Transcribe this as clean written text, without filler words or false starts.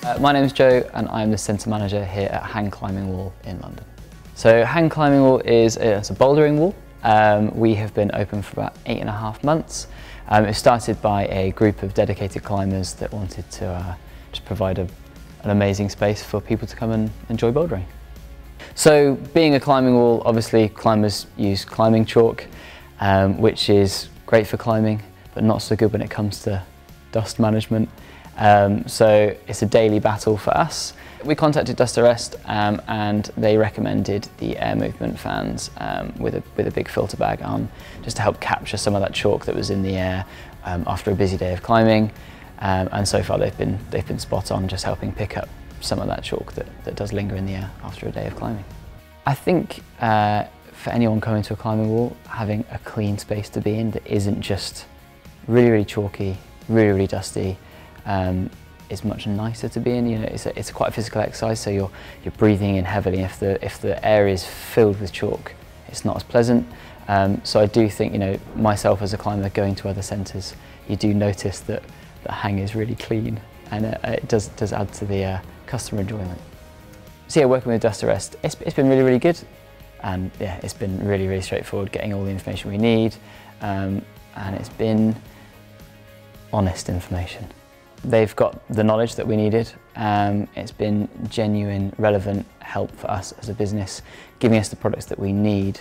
My name is Joe and I'm the centre manager here at Hang Climbing Wall in London. So Hang Climbing Wall is it's a bouldering wall. We have been open for about 8.5 months. It was started by a group of dedicated climbers that wanted to just provide an amazing space for people to come and enjoy bouldering. So being a climbing wall, obviously climbers use climbing chalk, which is great for climbing, but not so good when it comes to dust management. So it's a daily battle for us. We contacted Dust Arrest and they recommended the Air Movement Fans with a big filter bag on, just to help capture some of that chalk that was in the air after a busy day of climbing. And so far they've been spot on, just helping pick up some of that chalk that does linger in the air after a day of climbing. I think for anyone coming to a climbing wall, having a clean space to be in that isn't just really chalky, really dusty, is much nicer to be in. You know, it's quite a physical exercise, so you're breathing in heavily. If the air is filled with chalk, it's not as pleasant. So I do think, you know, myself as a climber going to other centres, you do notice that the hang is really clean, and it does add to the customer enjoyment. So yeah, working with Dust Arrest, it's been really good, and yeah, it's been really straightforward, getting all the information we need, and it's been honest information. They've got the knowledge that we needed. It's been genuine, relevant help for us as a business, giving us the products that we need